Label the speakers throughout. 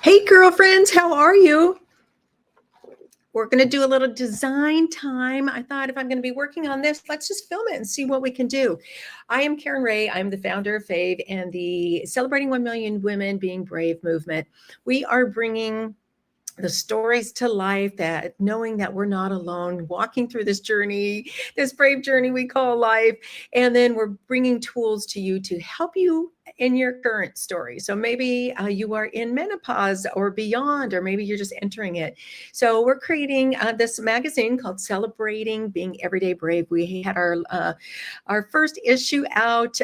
Speaker 1: Hey, girlfriends, how are you? We're going to do a little design time. I thought if I'm going to be working on this, let's just film it and see what we can do. I am Karen Ray. I'm the founder of FAVE and the Celebrating 1 Million Women Being Brave movement. We are bringing the stories to life, that knowing that we're not alone walking through this journey, this brave journey we call life. And then we're bringing tools to you to help you in your current story. So maybe you are in menopause or beyond, or maybe you're just entering it. So we're creating this magazine called Celebrating Being Everyday Brave. We had our first issue out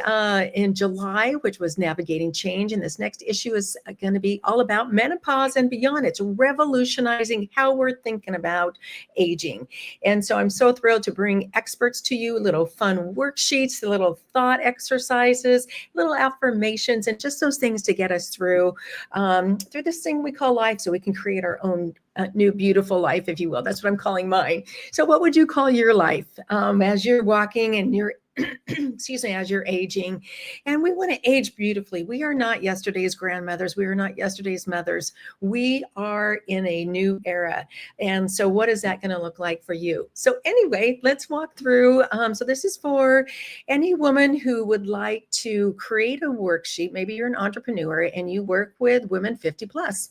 Speaker 1: in July, which was Navigating Change. And this next issue is going to be all about menopause and beyond. It's revolutionizing how we're thinking about aging. And so I'm so thrilled to bring experts to you, little fun worksheets, little thought exercises, little affirmations, and just those things to get us through this thing we call life, so we can create our own new beautiful life, if you will. That's what I'm calling mine. So what would you call your life as you're walking and you're excuse me, as you're aging? And we want to age beautifully. We are not yesterday's grandmothers. We are not yesterday's mothers. We are in a new era. And so what is that going to look like for you? So anyway, let's walk through. So this is for any woman who would like to create a worksheet. Maybe you're an entrepreneur and you work with women 50 plus.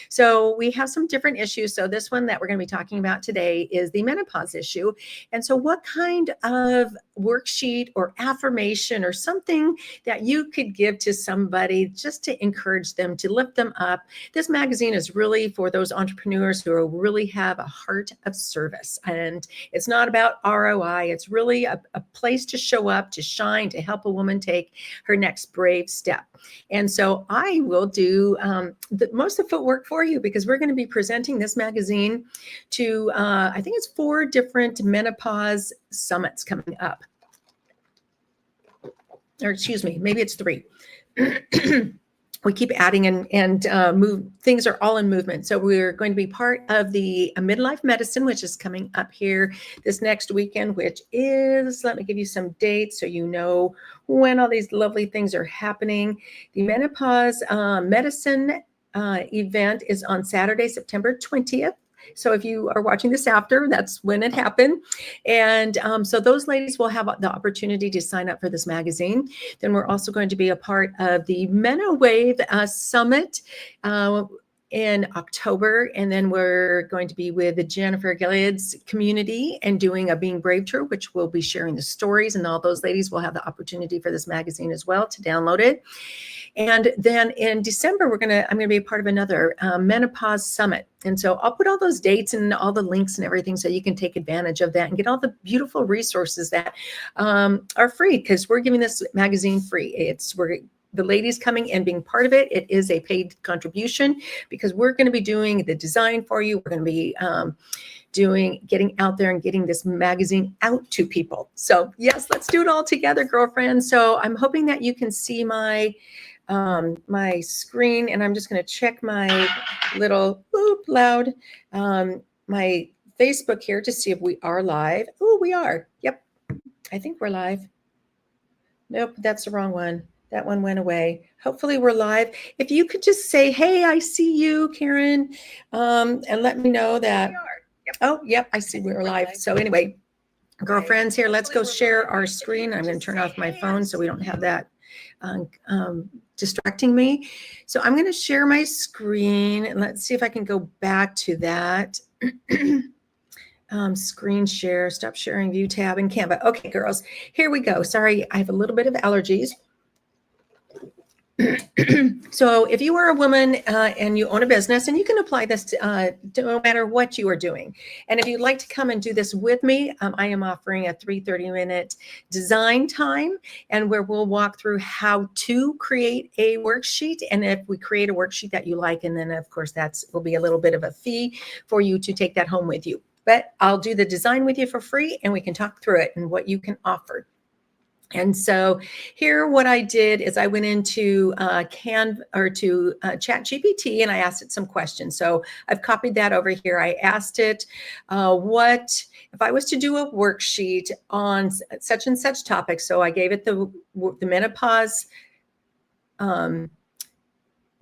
Speaker 1: So we have some different issues. So this one that we're going to be talking about today is the menopause issue. And so what kind of worksheet or affirmation or something that you could give to somebody just to encourage them, to lift them up? This magazine is really for those entrepreneurs who really have a heart of service. And it's not about ROI. It's really a place to show up, to shine, to help a woman take her next brave step. And so I will do most of the footwork for you, because we're going to be presenting this magazine to, I think it's 4 different menopause summits coming up. Or excuse me, maybe it's 3. We keep adding and move. Things are all in movement. So we're going to be part of the midlife medicine, which is coming up here this next weekend, which is, let me give you some dates so you know when all these lovely things are happening. The menopause medicine event is on Saturday, September 20th. So if you are watching this after, that's when it happened. And so those ladies will have the opportunity to sign up for this magazine. Then we're also going to be a part of the MenoWave Summit in October. And then we're going to be with the Jennifer Gilead's community and doing a Being Brave tour, which we'll be sharing the stories. And all those ladies will have the opportunity for this magazine as well to download it. And then in December, I'm going to be a part of another menopause summit. And so I'll put all those dates and all the links and everything so you can take advantage of that and get all the beautiful resources that are free, because we're giving this magazine free. The ladies coming and being part of it. It is a paid contribution, because we're going to be doing the design for you. We're going to be getting out there and getting this magazine out to people. So yes, let's do it all together, girlfriends. So I'm hoping that you can see my screen, and I'm just going to check my little loud my Facebook here to see if we are live. Oh, we are. Yep, I think we're live. Nope, that's the wrong one. That one went away. Hopefully we're live. If you could just say, hey, I see you, Karen, and let me know that. We are. Yep. Oh, yep, I see we're live. So anyway, girlfriends, here, let's go share our screen. I'm going to turn off my phone so we don't have that distracting me. So I'm going to share my screen, and let's see if I can go back to that. Screen share, stop sharing, view tab, and Canva. Okay, girls, here we go. Sorry, I have a little bit of allergies. So if you are a woman and you own a business, and you can apply this to no matter what you are doing. And if you'd like to come and do this with me, I am offering a 30-minute design time, and where we'll walk through how to create a worksheet. And if we create a worksheet that you like, and then of course will be a little bit of a fee for you to take that home with you. But I'll do the design with you for free, and we can talk through it and what you can offer. And so here, what I did is I went into ChatGPT, and I asked it some questions. So I've copied that over here. I asked it, what if I was to do a worksheet on such and such topic? So I gave it the menopause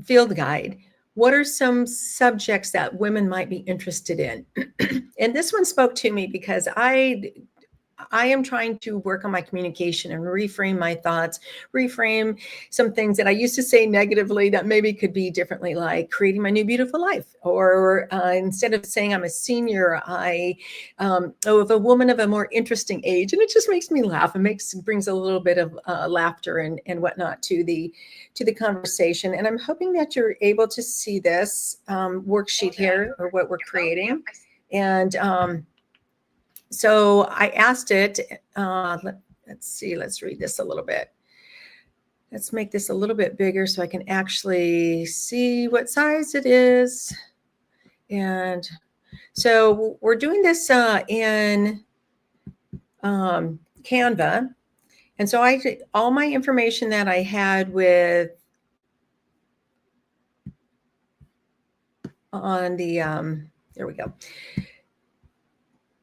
Speaker 1: field guide. what are some subjects that women might be interested in? And this one spoke to me because I am trying to work on my communication and reframe my thoughts, reframe some things that I used to say negatively that maybe could be differently, like creating my new beautiful life. Or instead of saying I'm a senior, of a woman of a more interesting age. And it just makes me laugh. It brings a little bit of laughter and whatnot to the conversation. And I'm hoping that you're able to see this worksheet here, or what we're creating. And so I asked it, let's see, let's read this a little bit. Let's make this a little bit bigger so I can actually see what size it is. And so we're doing this in Canva. And so I did all my information that I had with on the, there we go.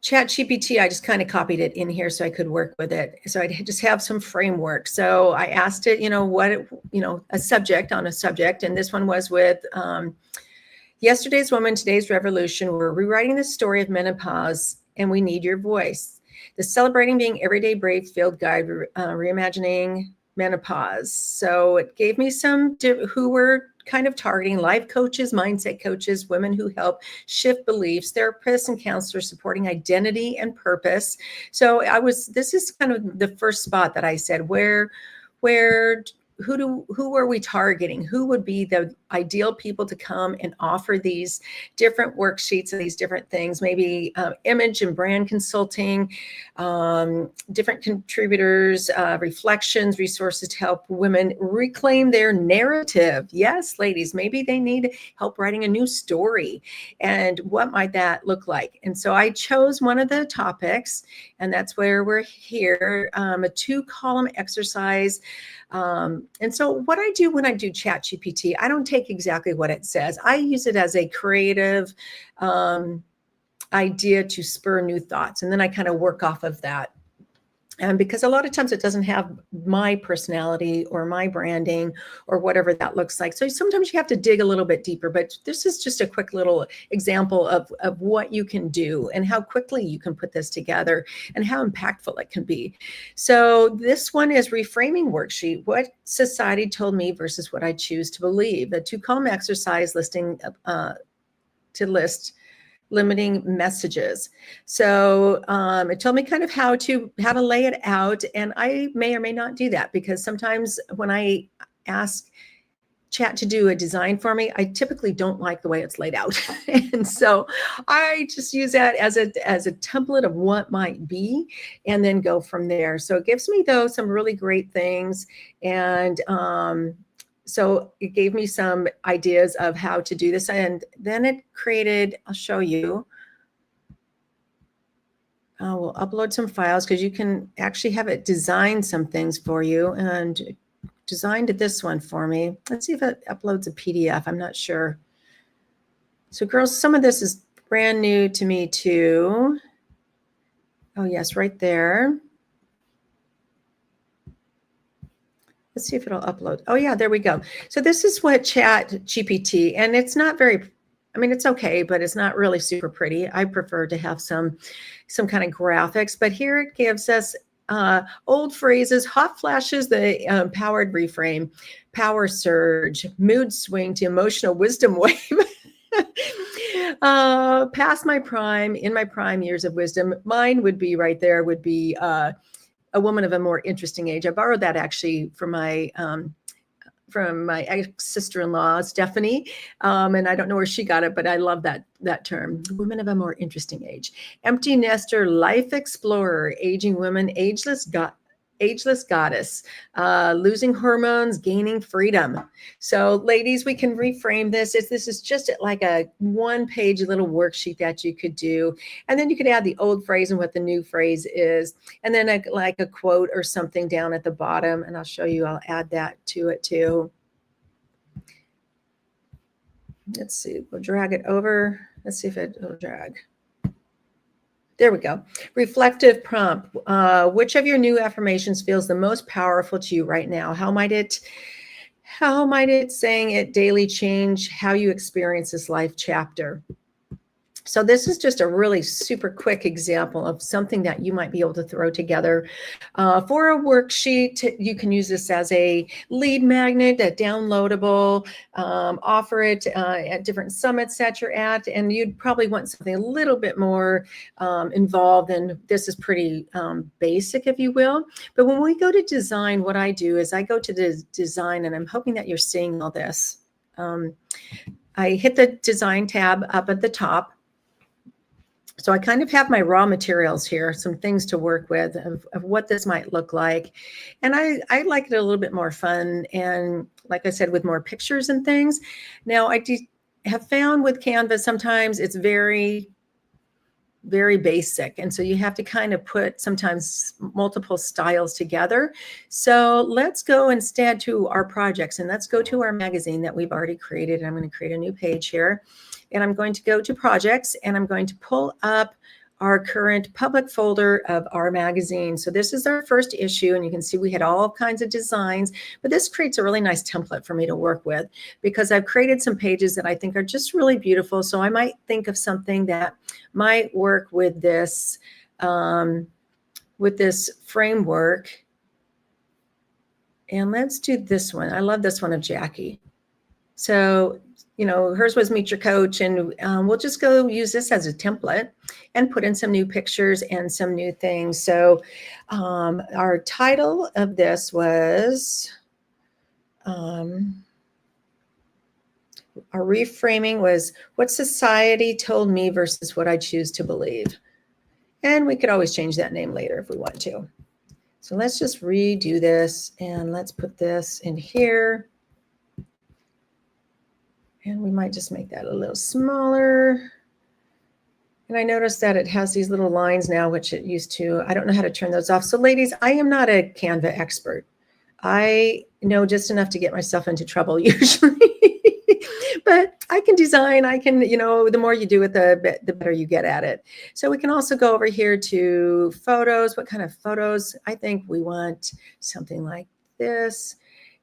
Speaker 1: ChatGPT, I just kind of copied it in here so I could work with it. So I just have some framework. So I asked it, a subject on a subject. And this one was with yesterday's woman, today's revolution. We're rewriting the story of menopause, and we need your voice. The Celebrating Being Everyday Brave Field Guide, Reimagining Menopause. So it gave me some who were kind of targeting life coaches, mindset coaches, women who help shift beliefs, therapists and counselors supporting identity and purpose. So this is kind of the first spot that I said, who are we targeting? Who would be the ideal people to come and offer these different worksheets and these different things? Maybe image and brand consulting, different contributors, reflections, resources to help women reclaim their narrative. Yes, ladies, maybe they need help writing a new story. And what might that look like? And so I chose one of the topics, and that's where we're here, a 2-column exercise. And so what I do when I do ChatGPT, I don't take exactly what it says. I use it as a creative idea to spur new thoughts. And then I kind of work off of that. And because a lot of times it doesn't have my personality or my branding or whatever that looks like. So sometimes you have to dig a little bit deeper, but this is just a quick little example of what you can do and how quickly you can put this together and how impactful it can be. So this one is reframing worksheet, what society told me versus what I choose to believe. The 2-column exercise listing to list limiting messages. So it told me kind of how to lay it out. And I may or may not do that, because sometimes when I ask Chat to do a design for me, I typically don't like the way it's laid out. And so I just use that as a template of what might be, and then go from there. So it gives me, though, some really great things. And so it gave me some ideas of how to do this. And then it created, I'll show you. We'll upload some files, because you can actually have it design some things for you. And designed this one for me. Let's see if it uploads a PDF. I'm not sure. So girls, some of this is brand new to me too. Oh yes, right there. Let's see if it'll upload. Oh yeah, there we go. So this is what ChatGPT, and it's not very, I mean, it's okay, but it's not really super pretty. I prefer to have some kind of graphics, but here it gives us old phrases, hot flashes, the powered reframe, power surge, mood swing to emotional wisdom wave. Past my prime, in my prime years of wisdom. Mine would be right there, would be a woman of a more interesting age. I borrowed that actually from my ex-sister-in-law, Stephanie. And I don't know where she got it, but I love that term, women of a more interesting age. Empty nester, life explorer, aging woman, ageless goddess, losing hormones, gaining freedom. So ladies, we can reframe this. This is just like a 1-page little worksheet that you could do. And then you could add the old phrase and what the new phrase is. And then like a quote or something down at the bottom. And I'll show you, I'll add that to it too. Let's see, we'll drag it over. Let's see if it will drag. There we go. Reflective prompt. Which of your new affirmations feels the most powerful to you right now? How might it How might it saying it daily change how you experience this life chapter? So this is just a really super quick example of something that you might be able to throw together for a worksheet. You can use this as a lead magnet, a downloadable, offer it at different summits that you're at, and you'd probably want something a little bit more involved, and this is pretty basic, if you will. But when we go to design, what I do is I go to the design, and I'm hoping that you're seeing all this. I hit the design tab up at the top. So I kind of have my raw materials here, some things to work with of what this might look like. And I like it a little bit more fun. And like I said, with more pictures and things. Now I have found with Canva, sometimes it's very, very basic. And so you have to kind of put sometimes multiple styles together. So let's go instead to our projects, and let's go to our magazine that we've already created. I'm going to create a new page here. And I'm going to go to projects, and I'm going to pull up our current public folder of our magazine. So this is our first issue, and you can see we had all kinds of designs, but this creates a really nice template for me to work with because I've created some pages that I think are just really beautiful. So I might think of something that might work with this framework. And let's do this one. I love this one of Jackie. So, you know, hers was Meet Your Coach, and we'll just go use this as a template and put in some new pictures and some new things. So our title of this was, our reframing was What Society Told Me versus What I Choose to Believe. And we could always change that name later if we want to. So let's just redo this, and let's put this in here. And we might just make that a little smaller. And I noticed that it has these little lines now, which it used to. I don't know how to turn those off. So ladies, I am not a Canva expert. I know just enough to get myself into trouble usually. But I can design. I can, you know, the more you do it, the better you get at it. So we can also go over here to photos. What kind of photos? I think we want something like this.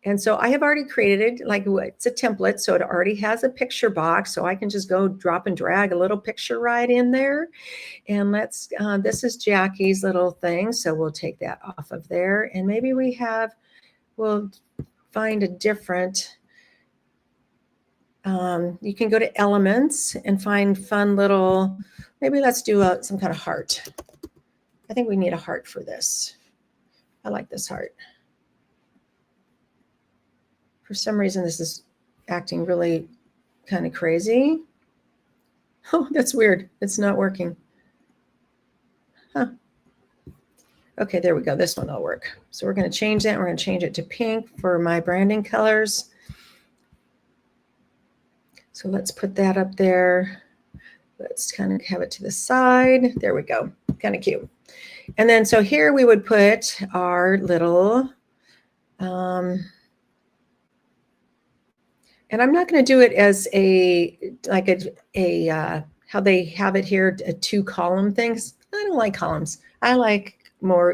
Speaker 1: And so I have already created it, like it's a template. So it already has a picture box. So I can just go drop and drag a little picture right in there. And let's, this is Jackie's little thing. So we'll take that off of there. And maybe we'll find a different, you can go to elements and find fun little, maybe let's do some kind of heart. I think we need a heart for this. I like this heart. For some reason, this is acting really kind of crazy. Oh, that's weird. It's not working. Huh. Okay, there we go. This one will work. So we're going to change that. We're going to change it to pink for my branding colors. So let's put that up there. Let's kind of have it to the side. There we go. Kind of cute. And then so here we would put our little, and I'm not going to do it as how they have it here, a 2-column things. I don't like columns. I like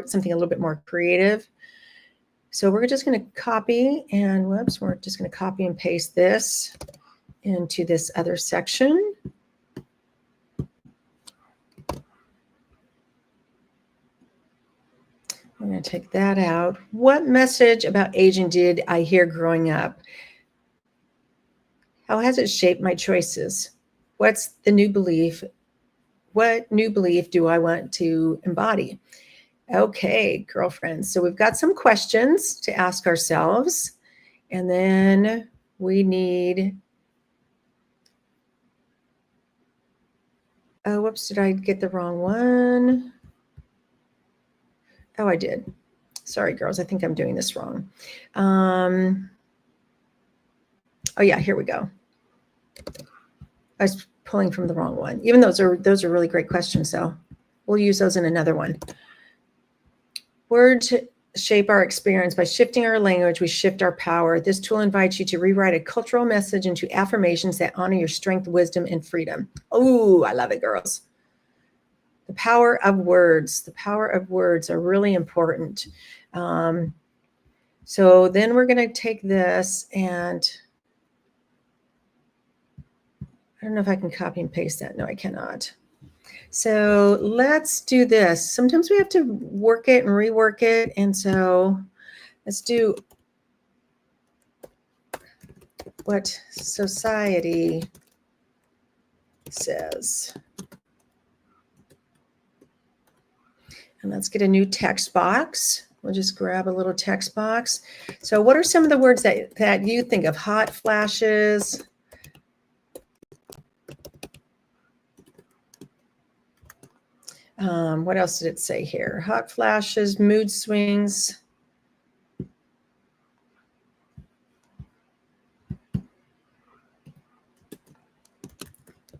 Speaker 1: something a little bit more creative. So we're just going to copy and we're just going to copy and paste this into this other section. I'm going to take that out. What message about aging did I hear growing up? How has it shaped my choices? What's the new belief? What new belief do I want to embody? Okay, girlfriends. So we've got some questions to ask ourselves. And then we need, oh, whoops, did I get the wrong one? Oh, I did. Sorry, girls. I think I'm doing this wrong. Oh, yeah, here we go. I was pulling from the wrong one. Even those are really great questions, though. We'll use those in another one. Words shape our experience. By shifting our language, we shift our power. This tool invites you to rewrite a cultural message into affirmations that honor your strength, wisdom, and freedom. Oh, I love it, girls. The power of words. The power of words are really important. So then we're going to take this and I don't know if I can copy and paste that. No, I cannot. So let's do this. Sometimes we have to work it and rework it. And so let's do what society says. And let's get a new text box. We'll just grab a little text box. So what are some of the words that you think of? Hot flashes. What else did it say here? Hot flashes, mood swings.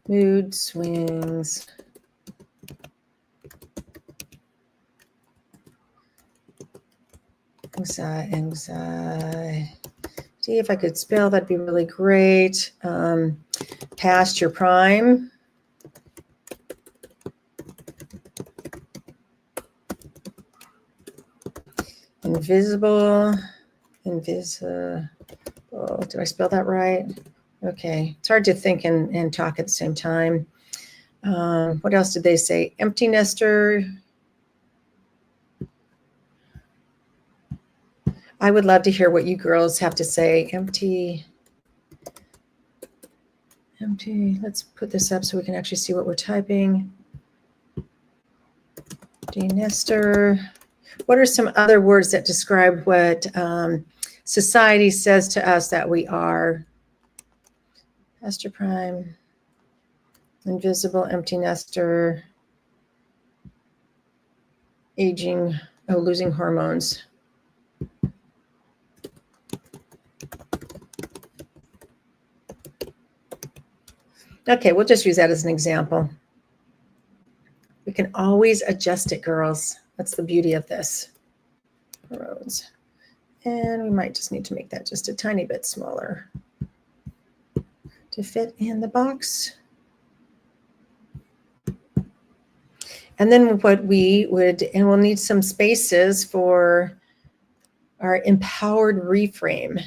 Speaker 1: Mood swings. Anxiety. If I could spell, that'd be really great. Past your prime. Invisible. Did I spell that right? Okay. It's hard to think and talk at the same time. What else did they say? Empty nester. I would love to hear what you girls have to say. Empty. Let's put this up so we can actually see what we're typing. Empty nester. What are some other words that describe what society says to us that we are? Master prime. Invisible, empty nester. Aging. Oh, losing hormones. Okay, we'll just use that as an example. We can always adjust it, girls. That's the beauty of this. Roads. And we might just need to make that just a tiny bit smaller to fit in the box. And then what we would, and we'll need some spaces for our empowered reframe.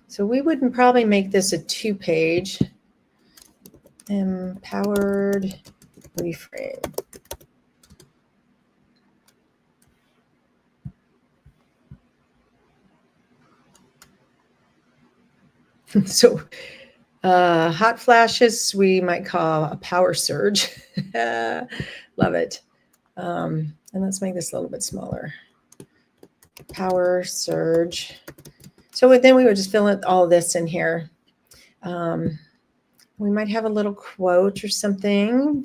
Speaker 1: So we would probably make this a 2-page empowered reframe. So hot flashes, we might call a power surge. Love it. And let's make this a little bit smaller. Power surge. So then we would just fill in all of this in here. We might have a little quote or something.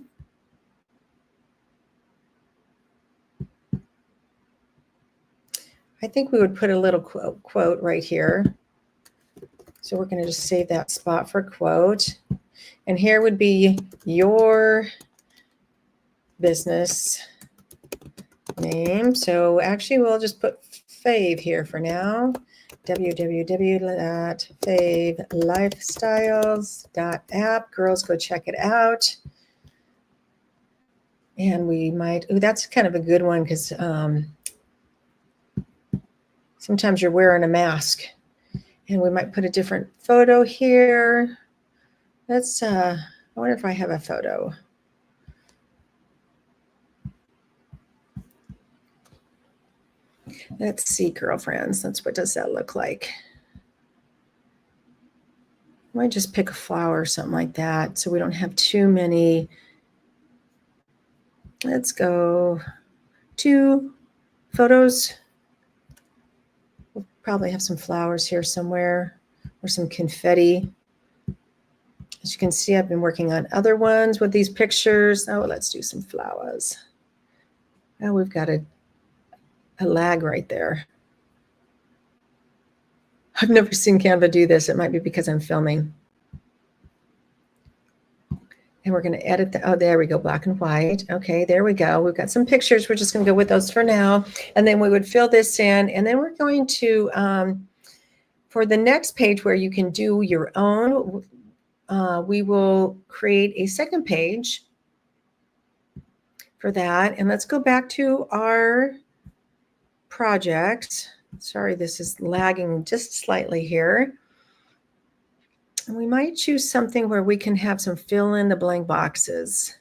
Speaker 1: I think we would put a little quote right here. So we're going to just save that spot for quote. And here would be your business name. So actually, we'll just put fave here for now. www.favelifestyles.app. Girls, go check it out. And we might, that's kind of a good one because sometimes you're wearing a mask. And we might put a different photo here. Let's, I wonder if I have a photo. Let's see, girlfriends. What does that look like? I might just pick a flower or something like that so we don't have too many. Let's go 2 photos. We'll probably have some flowers here somewhere or some confetti. As you can see, I've been working on other ones with these pictures. Oh, let's do some flowers. Oh, we've got a lag right there. I've never seen Canva do this. It might be because I'm filming. And we're going to edit the, oh, there we go, black and white. Okay, there we go. We've got some pictures. We're just going to go with those for now. And then we would fill this in. And then we're going to, for the next page where you can do your own, we will create a second page for that. And let's go back to our project. Sorry, this is lagging just slightly here. And we might choose something where we can have some fill in the blank boxes.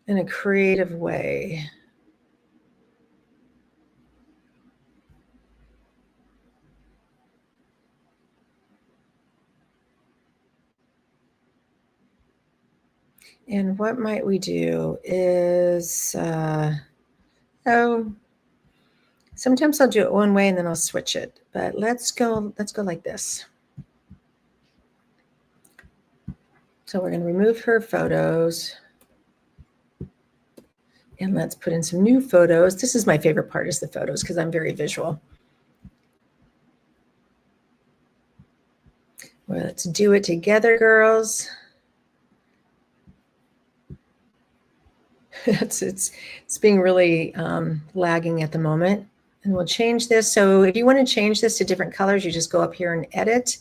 Speaker 1: In a creative way. And what might we do is, sometimes I'll do it one way and then I'll switch it, but let's go like this. So we're going to remove her photos and let's put in some new photos. This is my favorite part, is the photos, because I'm very visual. Well, let's do it together, girls. it's being really lagging at the moment. And we'll change this. So if you want to change this to different colors, you just go up here and edit.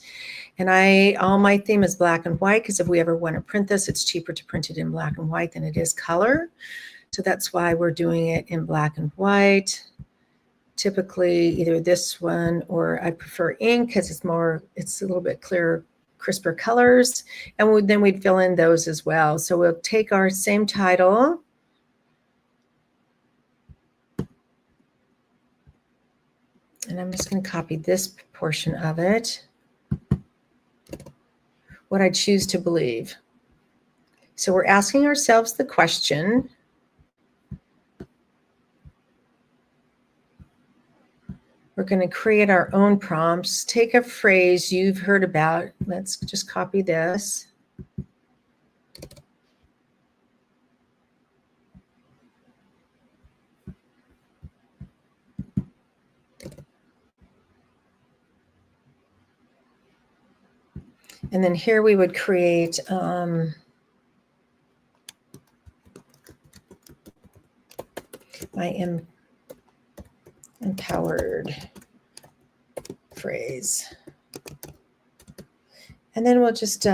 Speaker 1: And all my theme is black and white, because if we ever want to print this, it's cheaper to print it in black and white than it is color. So that's why we're doing it in black and white. Typically either this one, or I prefer ink because it's a little bit clearer, crisper colors. And then we'd fill in those as well. So we'll take our same title. And I'm just going to copy this portion of it. What I choose to believe. So we're asking ourselves the question, we're going to create our own prompts. Take a phrase you've heard about. Let's just copy this. And then here we would create my empowered phrase. And then we'll just,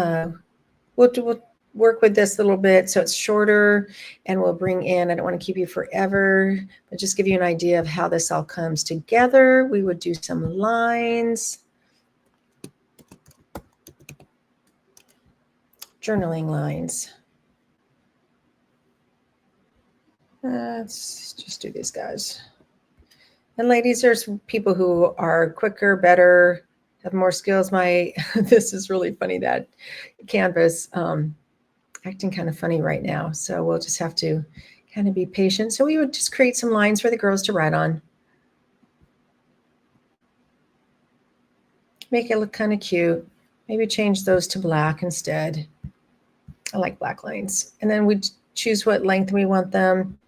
Speaker 1: we'll work with this a little bit so it's shorter, and we'll bring in, I don't want to keep you forever, but just give you an idea of how this all comes together. We would do some lines. Journaling lines. Let's just do these guys. And ladies, there's people who are quicker, better, have more skills. This is really funny, that Canvas acting kind of funny right now. So we'll just have to kind of be patient. So we would just create some lines for the girls to write on. Make it look kind of cute. Maybe change those to black instead. I like black lines. And then we choose what length we want them.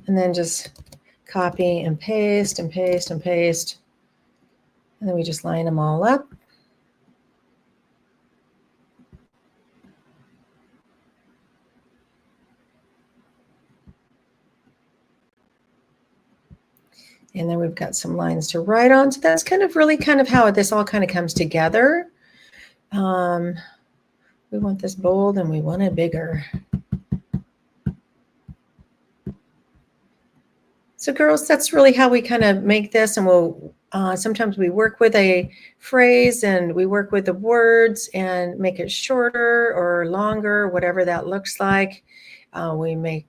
Speaker 1: And then just copy and paste and paste and paste. And then we just line them all up. And then we've got some lines to write on. So that's kind of how this all kind of comes together. We want this bold and we want it bigger. So girls, that's really how we kind of make this. And we'll sometimes we work with a phrase and we work with the words and make it shorter or longer, whatever that looks like. We make,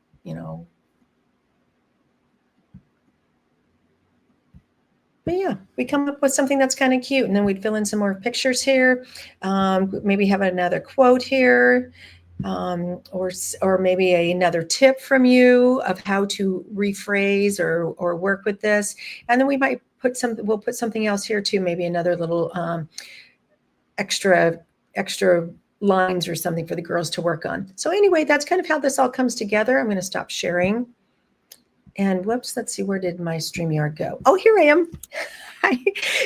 Speaker 1: but yeah, we come up with something that's kind of cute, and then we'd fill in some more pictures here. Maybe have another quote here, or maybe another tip from you of how to rephrase or work with this. And then we might we'll put something else here too, maybe another little extra lines or something for the girls to work on. So anyway, that's kind of how this all comes together. I'm going to stop sharing. And whoops, let's see, where did my StreamYard go? Oh, here I am.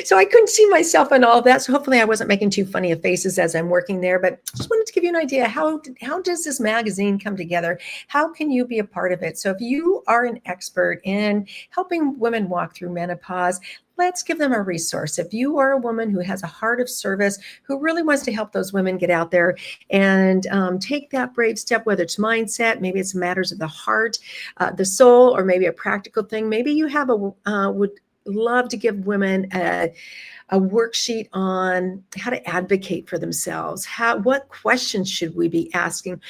Speaker 1: So I couldn't see myself and all of that. So hopefully I wasn't making too funny of faces as I'm working there, but just wanted to give you an idea. How does this magazine come together? How can you be a part of it? So if you are an expert in helping women walk through menopause, let's give them a resource. If you are a woman who has a heart of service, who really wants to help those women get out there and take that brave step, whether it's mindset, maybe it's matters of the heart, the soul, or maybe a practical thing. Maybe you have would love to give women a worksheet on how to advocate for themselves. What questions should we be asking?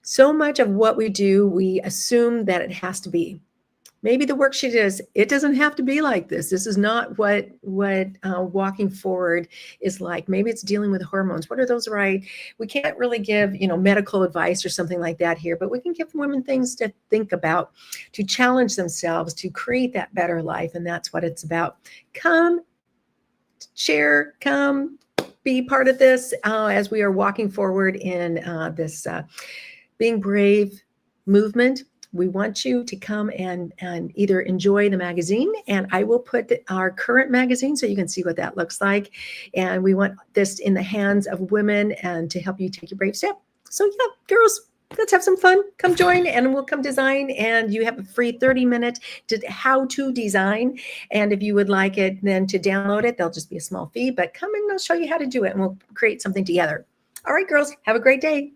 Speaker 1: So much of what we do, we assume that it has to be. Maybe the worksheet is, it doesn't have to be like this. This is not what walking forward is like. Maybe it's dealing with hormones. What are those right? We can't really give, medical advice or something like that here, but we can give women things to think about, to challenge themselves, to create that better life. And that's what it's about. Come share, come be part of this as we are walking forward in this Being Brave movement. We want you to come and either enjoy the magazine, and I will put our current magazine so you can see what that looks like. And we want this in the hands of women and to help you take your brave step. So yeah, girls, let's have some fun. Come join and we'll come design. And you have a free 30-minute how to design. And if you would like it, then to download it, there'll just be a small fee, but come and I'll show you how to do it and we'll create something together. All right, girls, have a great day.